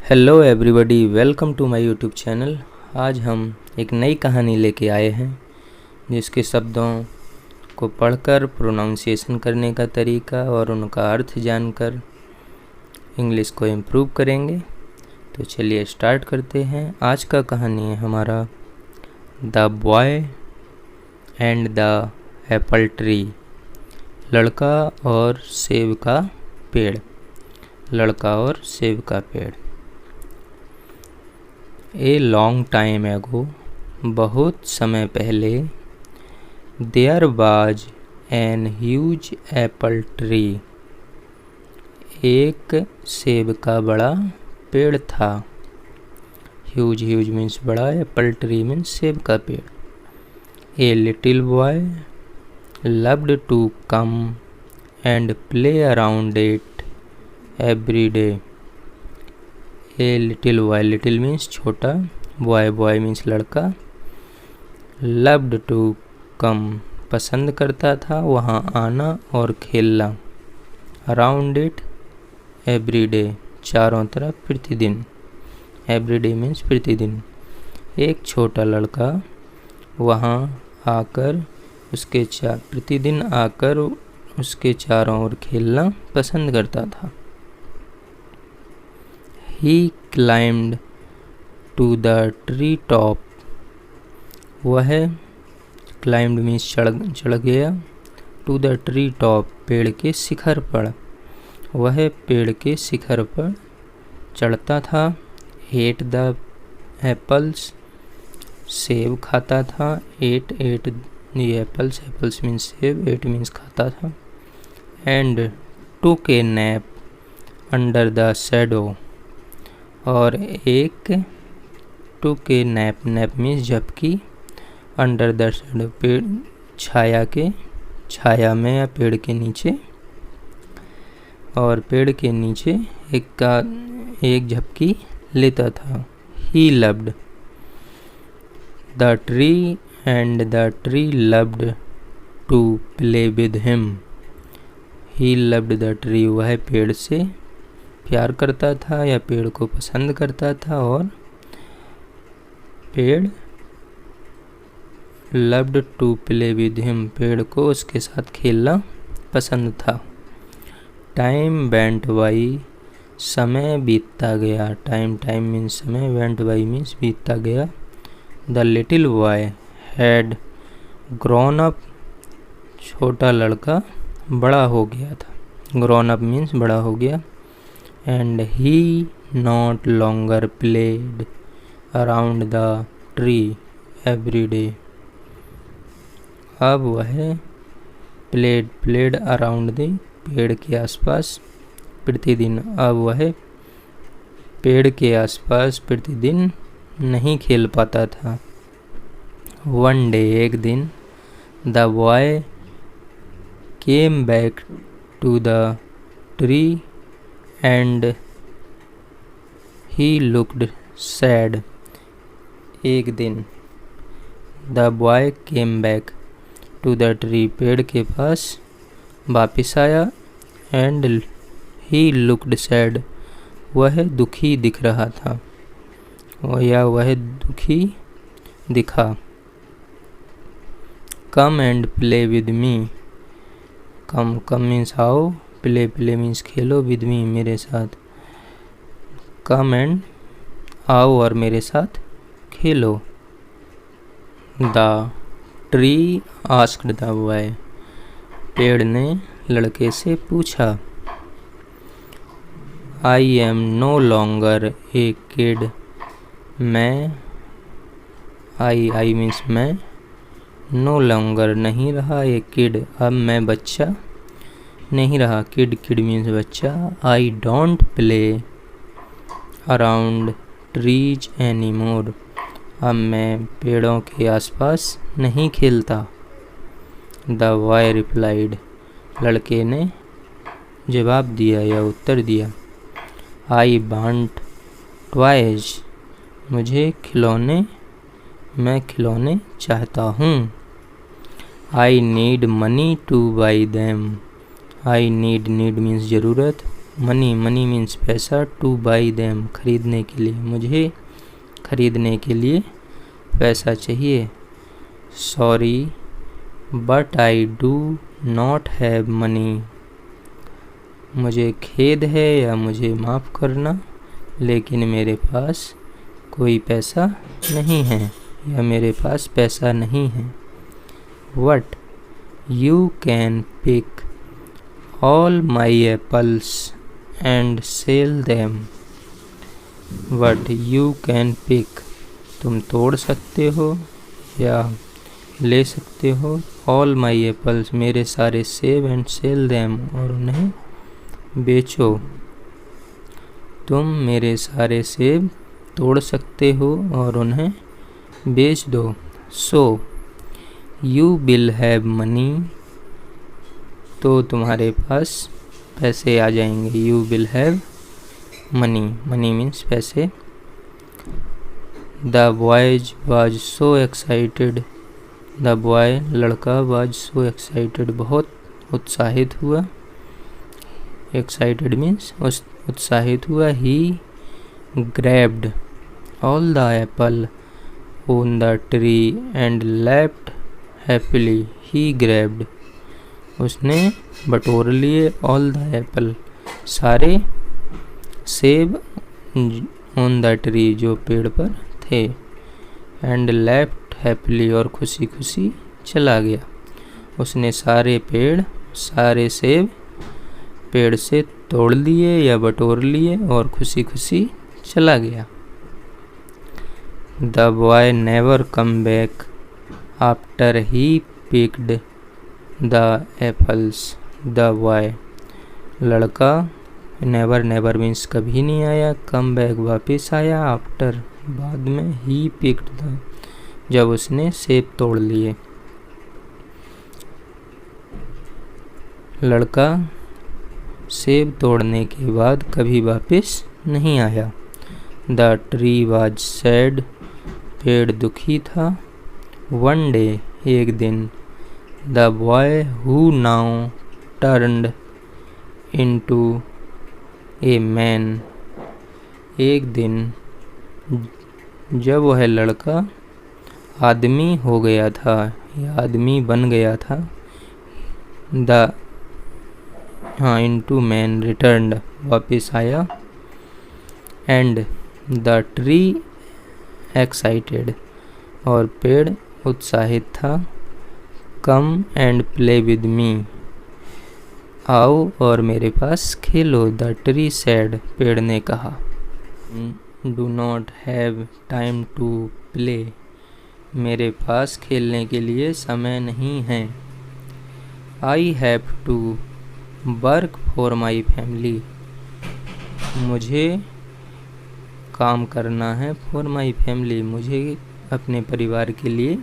Hello everybody, welcome to my YouTube channel. आज हम एक नई कहानी लेके आए हैं जिसके शब्दों को पढ़कर प्रोनाउंसिएशन करने का तरीका और उनका अर्थ जानकर इंग्लिश को इम्प्रूव करेंगे। तो चलिए स्टार्ट करते हैं। आज का कहानी है हमारा the boy and the Apple tree, लड़का और सेब का पेड़। लड़का और सेब का पेड़। ए लॉन्ग टाइम एगो, बहुत समय पहले, there was an huge apple tree, एक सेब का बड़ा पेड़ था। ह्यूज मीन्स बड़ा, एप्पल ट्री मीन्स सेब का पेड़। A little boy loved to come and play around it every day. A little boy, little means छोटा, बॉय मीन्स लड़का। लव्ड टू कम पसंद करता था वहाँ आना और खेलना। अराउंड इट एवरी डे चारों तरफ प्रतिदिन। एवरी डे मीन्स प्रतिदिन। एक छोटा लड़का वहाँ आकर प्रतिदिन आकर उसके चारों ओर खेलना पसंद करता था। He climbed to the tree top. वह climbed means चढ़ गया। To the tree top पेड़ के शिखर पर। वह पेड़ के शिखर पर चढ़ता था। Ate the apples सेब खाता था। Ate the apples means सेब, ate means खाता था। And took a nap under the shadow और एक टुक ए नैप मीन्स झपकी। अंडर द शैडो पेड़ छाया में या पेड़ के नीचे। और पेड़ के नीचे एक झपकी लेता था। He loved the tree and the tree loved to play with him. He loved the tree वह पेड़ से प्यार करता था या पेड़ को पसंद करता था और पेड़ loved to play with him पेड़ को उसके साथ खेलना पसंद था। टाइम वेंट बाई समय बीतता गया। टाइम मीन्स समय, वेंट बाई मीन्स बीतता गया। The little boy had grown up छोटा लड़का बड़ा हो गया था। ग्रोन अप मीन्स बड़ा हो गया। And he not longer played around the tree every day. अब वह played around the पेड़ के आसपास प्रतिदिन। अब वह पेड़ के आसपास प्रतिदिन नहीं खेल पाता था। One day एक दिन, the boy came back to the tree and he looked sad. एक दिन the boy came back to the tree पेड़ के पास वापिस आया। and he looked sad वह दुखी दिख रहा था या वह दुखी दिखा। come and play with me. come means आओ, प्ले मीन्स खेलो, विद मी मेरे साथ। कम एंड आओ और मेरे साथ खेलो। The tree asked the boy पेड़ ने लड़के से पूछा। I am no longer a kid मैं आई मीन्स मैं, नो लॉन्गर नहीं रहा, ए किड अब मैं बच्चा नहीं रहा। किड मीन्स बच्चा। I don't play around trees any more अब मैं पेड़ों के आसपास नहीं खेलता। द बॉय रिप्लाइड लड़के ने जवाब दिया या उत्तर दिया। आई वांट टॉयज मैं खिलौने चाहता हूँ। I need money two by them I need means ज़रूरत, मनी, मनी मीन्स पैसा, टू बाई देम खरीदने के लिए, मुझे खरीदने के लिए पैसा चाहिए। Sorry but I do not have money, मुझे खेद है या मुझे माफ़ करना, लेकिन मेरे पास कोई पैसा नहीं है या मेरे पास पैसा नहीं है। What you can pick all my apples and sell them. What you can pick, तुम तोड़ सकते हो या ले सकते हो, ऑल माई एप्पल्स, मेरे सारे सेब, एंड सेल देम, और उन्हें बेचो। तुम मेरे सारे सेब तोड़ सकते हो और उन्हें बेच दो। So you will have money, तो तुम्हारे पास पैसे आ जाएंगे। You will have money, money means पैसे। The boys was so excited, the boy लड़का, वाज सो एक्साइटेड बहुत उत्साहित हुआ, एक्साइटेड मीन्स उत्साहित हुआ। He grabbed all the apple on the tree and left happily. He grabbed, उसने बटोर लिए, ऑल द एप्पल, सारे सेब, ऑन द ट्री जो पेड़ पर थे, एंड लेफ्ट हैप्पीली और खुशी खुशी चला गया। उसने सारे सेब पेड़ से तोड़ लिए या बटोर लिए और खुशी खुशी चला गया। The boy never come back after he picked the apples. The boy लड़का, नेवर, नेवर मीन्स कभी नहीं आया, कम बैक वापिस आया, आफ्टर बाद में, ही पिक्ड द जब उसने सेब तोड़ लिए। लड़का सेब तोड़ने के बाद कभी वापस नहीं आया। द ट्री वाज सैड, पेड़ दुखी था। वन डे, एक दिन, the boy who now turned into a man, एक दिन जब वह लड़का आदमी हो गया था या आदमी बन गया था। इनटू मैन, रिटर्न्ड वापिस आया। एंड द ट्री एक्साइटेड, और पेड़ उत्साहित था। कम एंड प्ले विद मी, आओ और मेरे पास खेलो। द ट्री सेड, पेड़ ने कहा। Do not have time to play, मेरे पास खेलने के लिए समय नहीं है। I have to work for my family, मुझे काम करना है। फॉर माई फैमिली, मुझे अपने परिवार के लिए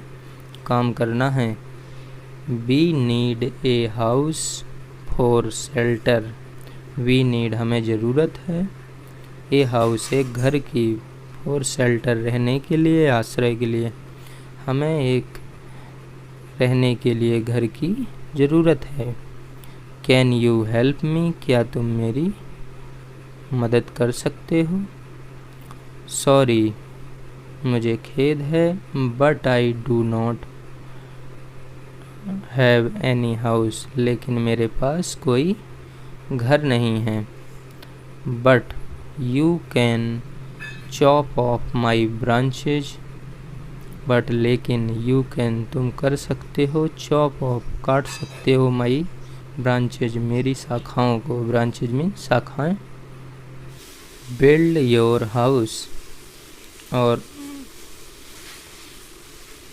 काम करना है। We need a house for shelter, we need, हमें ज़रूरत है। ए हाउस, एक घर की, फॉर शेल्टर, रहने के लिए, आश्रय के लिए, हमें एक रहने के लिए घर की ज़रूरत है। कैन यू हेल्प मी, क्या तुम मेरी मदद कर सकते हो। सॉरी, मुझे खेद है। But I do not have any house, लेकिन मेरे पास कोई घर नहीं है। But you can chop of my branches, but लेकिन, यू कैन, तुम कर सकते हो, चॉप ऑफ, काट सकते हो, माई ब्रांचेज, मेरी शाखाओं को। ब्रांचेज मीन शाखाएं। बिल्ड योर हाउस, और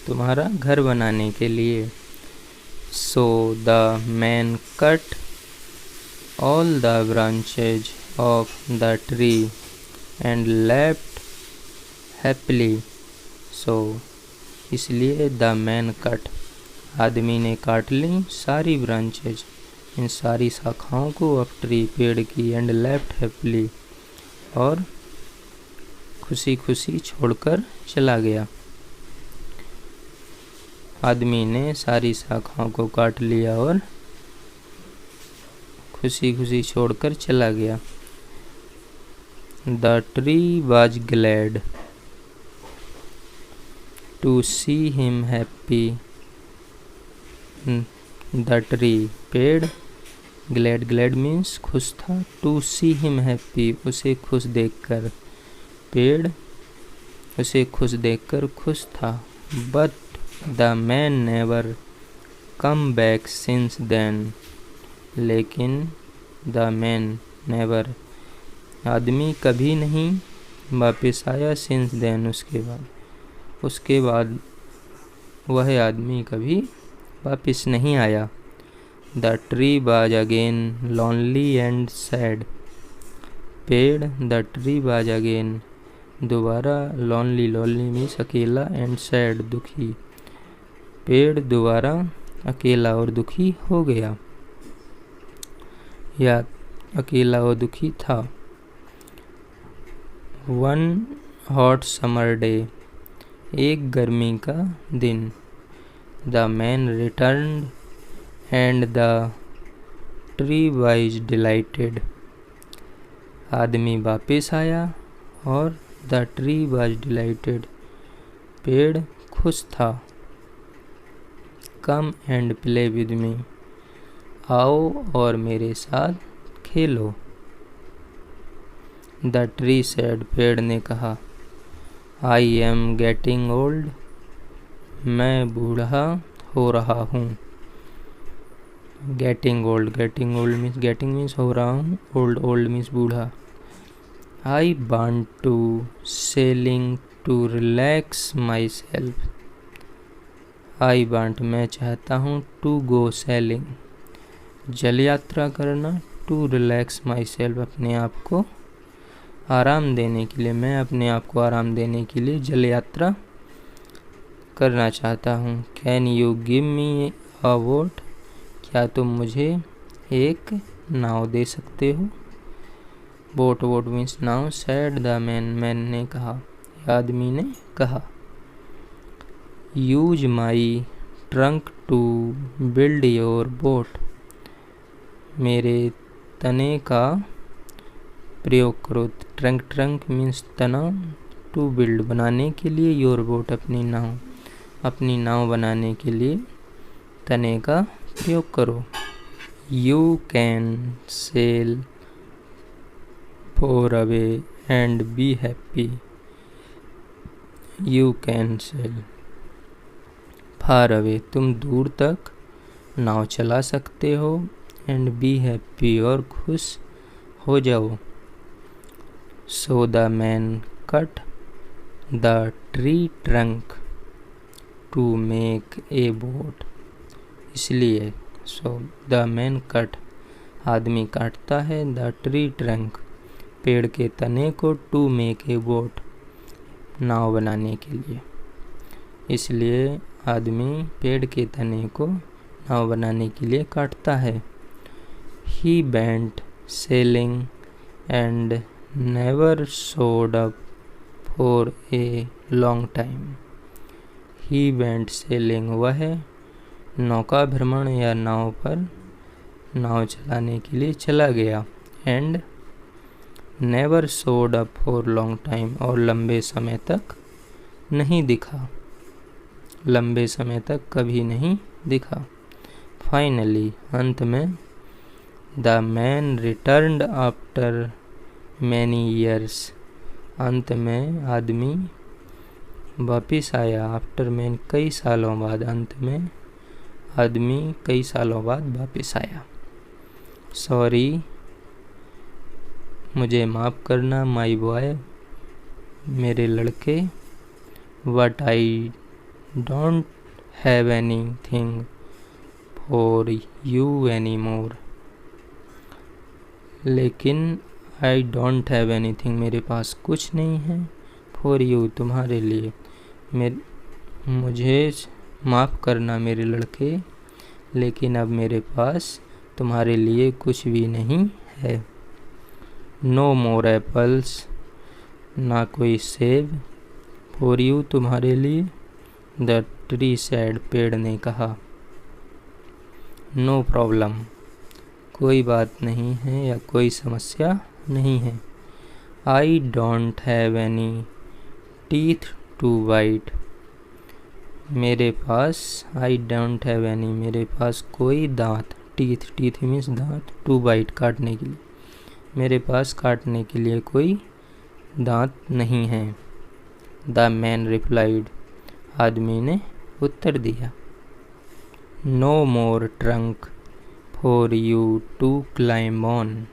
तुम्हारा घर बनाने के लिए। So the man cut all the branches of the tree and left happily. So इसलिए द मैन कट, आदमी ने काट ली सारी ब्रांचेज, इन सारी शाखाओं को, ऑफ ट्री, पेड़ की, एंड लेफ्ट हैप्पीली, और खुशी खुशी छोड़कर चला गया। आदमी ने सारी शाखाओं को काट लिया और खुशी खुशी छोड़कर चला गया। The tree was glad to see him happy. The tree पेड़, ग्लैड ग्लैड मीन्स खुश था, टू सी हिम हैप्पी उसे खुश देखकर, पेड़ उसे खुश देखकर खुश था। But the man never come back since then. लेकिन द मैन नेवर आदमी कभी नहीं वापस आया, सिंस देन उसके बाद वह आदमी कभी वापस नहीं आया। The tree was again lonely and sad. पेड़, द ट्री वाज अगेन दोबारा, लॉनली लॉनली मीन्स अकेला, एंड सैड दुखी, पेड़ दोबारा अकेला और दुखी हो गया या अकेला और दुखी था। वन हॉट समर डे, एक गर्मी का दिन। The man returned and the tree was dilated. आदमी वापस आया और द ट्री वाज डिलाइटेड पेड़ खुश था। कम एंड प्ले विद मी, आओ और मेरे साथ खेलो। द ट्री सेड, पेड़ ने कहा, आई एम गेटिंग ओल्ड, मैं बूढ़ा हो रहा हूँ। Getting old means getting means हो रहा हूँ, ओल्ड मीन्स बूढ़ा। I want to selling to relax myself. I want मैं चाहता हूँ, टू गो सेलिंग जल यात्रा करना, टू रिलैक्स माई सेल्फ अपने आप को आराम देने के लिए, मैं अपने आप को आराम देने के लिए जल यात्रा करना चाहता हूँ। Can you give me a boat, क्या तुम मुझे एक नाव दे सकते हो। बोट मीन्स नाव। सैड द मैन ने कहा, आदमी ने कहा। Use my trunk to build your boat, मेरे तने का प्रयोग करो। ट्रंक मीन्स तना, टू बिल्ड बनाने के लिए, योर बोट अपनी नाव बनाने के लिए तने का प्रयोग करो। You can sell for away and be happy. You can sell far away, तुम दूर तक नाव चला सकते हो, एंड बी हैप्पी और खुश हो जाओ। So the man cut the tree trunk to make a boat. इसलिए सो द मैन कट आदमी काटता है, द ट्री ट्रंक पेड़ के तने को, टू मेक ए बोट नाव बनाने के लिए। इसलिए आदमी पेड़ के तने को नाव बनाने के लिए काटता है। He went selling and never showed up for a long time. He went selling वह नौका भ्रमण या नाव पर नाव चलाने के लिए चला गया, and never showed up for long time और लंबे समय तक नहीं दिखा, लंबे समय तक कभी नहीं दिखा। फाइनली अंत में the man returned after many years, अंत में आदमी वापिस आया। आफ्टर मैन कई सालों बाद, अंत में आदमी कई सालों बाद वापिस आया। सॉरी मुझे माफ़ करना, माई बॉय मेरे लड़के। What I don't have anything for you any more, लेकिन आई डोंट हैव एनीथिंग मेरे पास कुछ नहीं है, फॉर यू तुम्हारे लिए। मुझे माफ़ करना मेरे लड़के, लेकिन अब मेरे पास तुम्हारे लिए कुछ भी नहीं है। नो मोर एप्पल्स, ना कोई सेब, फॉर यू तुम्हारे लिए। द ट्री सेड, पेड़ ने कहा। नो प्रॉब्लम, कोई बात नहीं है या कोई समस्या नहीं है। I don't have any teeth to bite. मेरे पास I don't have any, मेरे पास कोई दांत, teeth मीन्स दांत, to bite काटने के लिए, मेरे पास काटने के लिए कोई दांत नहीं है। The man replied, आदमी ने उत्तर दिया। No more trunk for you to climb on.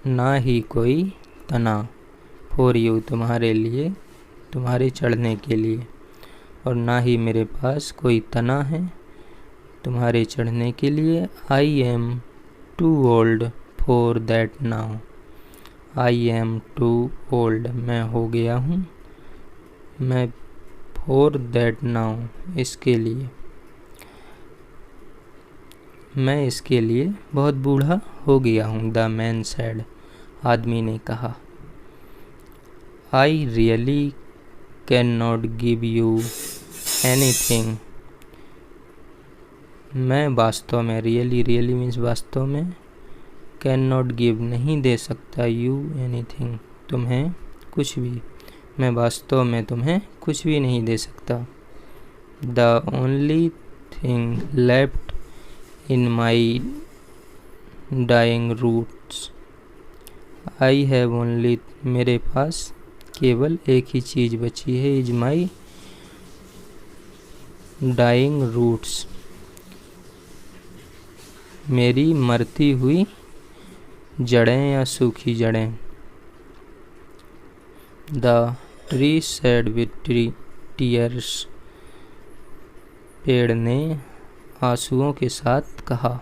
ना ही कोई तना, for you तुम्हारे लिए, तुम्हारे चढ़ने के लिए, और ना ही मेरे पास कोई तना है तुम्हारे चढ़ने के लिए। I am too old for that now. I am too old, मैं हो गया हूँ, मैं for that now, इसके लिए, मैं इसके लिए बहुत बूढ़ा हो गया हूँ। The man said, आदमी ने कहा। I really cannot give you anything. मैं वास्तव में, really मीन्स वास्तव में, cannot give नहीं दे सकता, you anything तुम्हें कुछ भी, मैं वास्तव में तुम्हें कुछ भी नहीं दे सकता। The only thing left in my dying roots. I have only, मेरे पास केवल एक ही चीज़ बची है, is my dying roots, मेरी मरती हुई जड़ें या सूखी जड़ें। The tree said with tears, पेड़ ने आंसुओं के साथ कहा।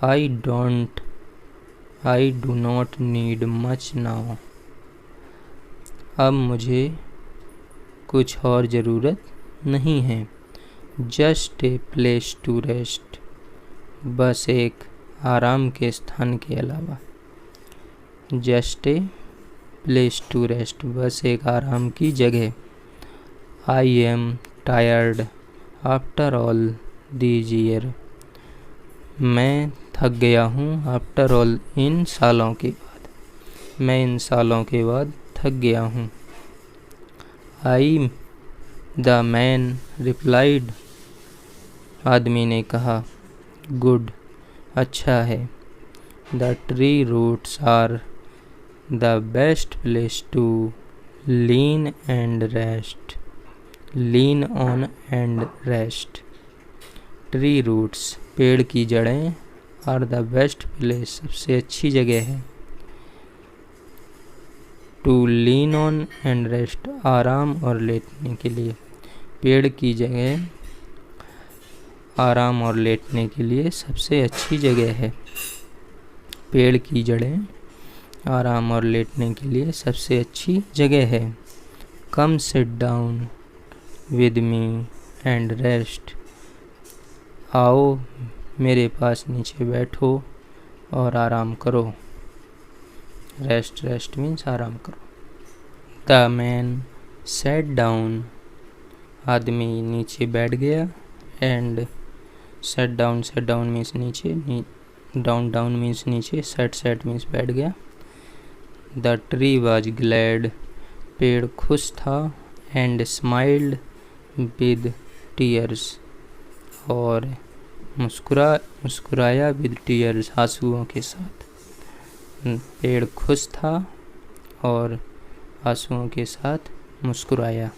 I do not need much now. अब मुझे कुछ और ज़रूरत नहीं है। Just a place to rest, बस एक आराम के स्थान के अलावा। Just a place to rest, बस एक आराम की जगह। I am tired after all these years, मैं थक गया हूँ। आफ्टर ऑल, इन सालों के बाद, मैं इन सालों के बाद थक गया हूँ। आई, द मैन रिप्लाइड, आदमी ने कहा। गुड, अच्छा है। The tree roots are the best place to lean and rest, lean on and rest. Tree roots, पेड़ की जड़ें, आर द बेस्ट प्लेस, सबसे अच्छी जगह है। To lean on and rest, आराम और लेटने के लिए, पेड़ की जगह आराम और लेटने के लिए सबसे अच्छी जगह है। पेड़ की जड़ें आराम और लेटने के लिए सबसे अच्छी जगह है। Come sit down with me and rest, आओ मेरे पास नीचे बैठो और आराम करो। रेस्ट मीन्स आराम करो। द मैन सेट डाउन, आदमी नीचे बैठ गया। एंड सेट डाउन मीन्स नीचे, डाउन मीन्स नीचे, सेट मीन्स बैठ गया। द ट्री वाज ग्लैड, पेड़ खुश था। एंड स्माइल्ड विद टीयर्स, और मुस्कुराया विद टीयर्स, आंसुओं के साथ। पेड़ खुश था और आंसुओं के साथ मुस्कुराया।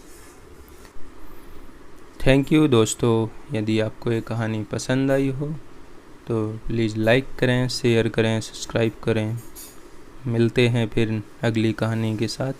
थैंक यू दोस्तों। यदि आपको ये कहानी पसंद आई हो तो प्लीज़ लाइक करें, शेयर करें, सब्सक्राइब करें। मिलते हैं फिर अगली कहानी के साथ।